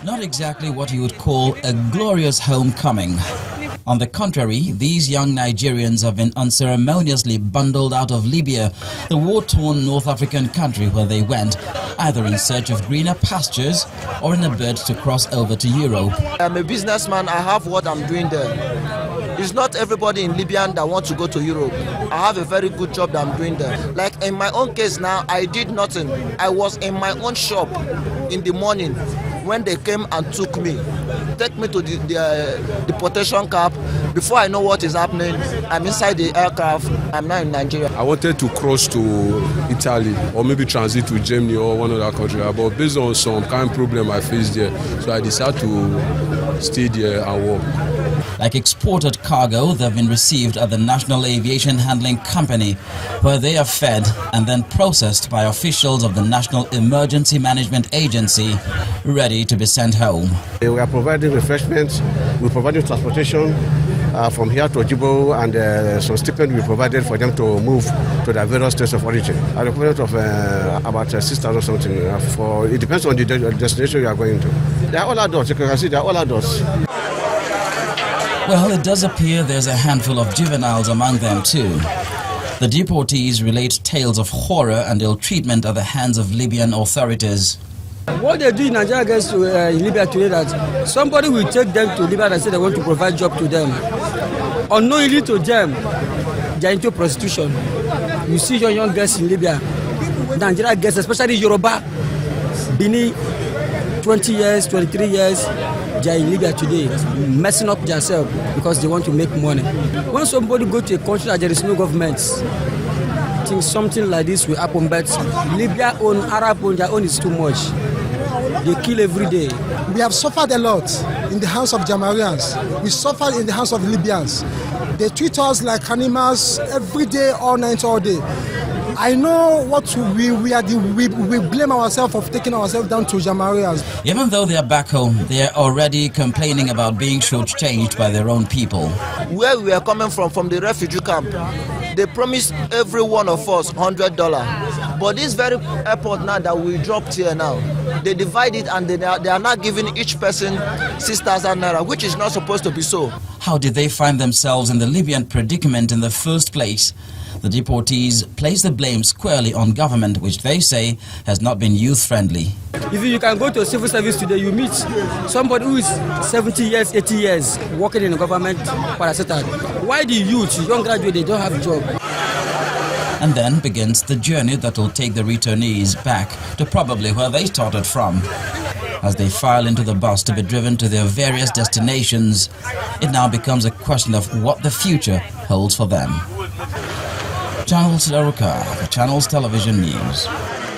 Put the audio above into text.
Not exactly what you would call a glorious homecoming. On the contrary, these young Nigerians have been unceremoniously bundled out of Libya, the war-torn North African country where they went, either in search of greener pastures or in a bid to cross over to Europe. I'm a businessman, I have what I'm doing there. It's not everybody in Libya that wants to go to Europe. I have a very good job that I'm doing there. Like in my own case now, I did nothing. I was in my own shop in the morning when they came and took me to the deportation camp. Before I know what is happening, I'm inside the aircraft. I'm now in Nigeria. I wanted to cross to Italy or maybe transit to Germany or one other country, but based on some kind of problem I faced there, so I decided to stay there and work. Like exported cargo, they've been received at the National Aviation Handling Company, where they are fed and then processed by officials of the National Emergency Management Agency, ready to be sent home. We are providing refreshments, we're providing transportation from here to Djibouti, and some stipend we provided for them to move to their various states of origin. At the equivalent of about 6,000 something. It depends on the destination you are going to. They are all adults, you can see they are all adults. Well, it does appear there's a handful of juveniles among them too. The deportees relate tales of horror and ill treatment at the hands of Libyan authorities. What they do in Nigeria against in Libya today, that somebody will take them to Libya and say they want to provide job to them. Unknowingly to them, they are into prostitution. You see young girls in Libya, Nigeria girls, especially Yoruba, Bini, 20 years, 23 years, they are in Libya today, messing up themselves because they want to make money. When somebody go to a country that there is no government, I think something like this will happen, but Libya own, Arab own, their own is too much. They kill every day. We have suffered a lot in the hands of Jamarians. We suffered in the hands of Libyans. They treat us like animals every day, all night, all day. I know what we blame ourselves for taking ourselves down to Jamarians. Even though they are back home, they are already complaining about being shortchanged by their own people. Where we are coming from the refugee camp, they promised every one of us $100. But this very airport now that we dropped here now, they divide it and they are now giving each person 6,000 naira, which is not supposed to be so. How did they find themselves in the Libyan predicament in the first place? The deportees place the blame squarely on government, which they say has not been youth-friendly. If you can go to a civil service today, you meet somebody who is 70 years, 80 years, working in the government parastatal. Why the youth, young graduates, they don't have a job? And then begins the journey that will take the returnees back to probably where they started from. As they file into the bus to be driven to their various destinations, it now becomes a question of what the future holds for them. Channels Laruka for Channels Television News.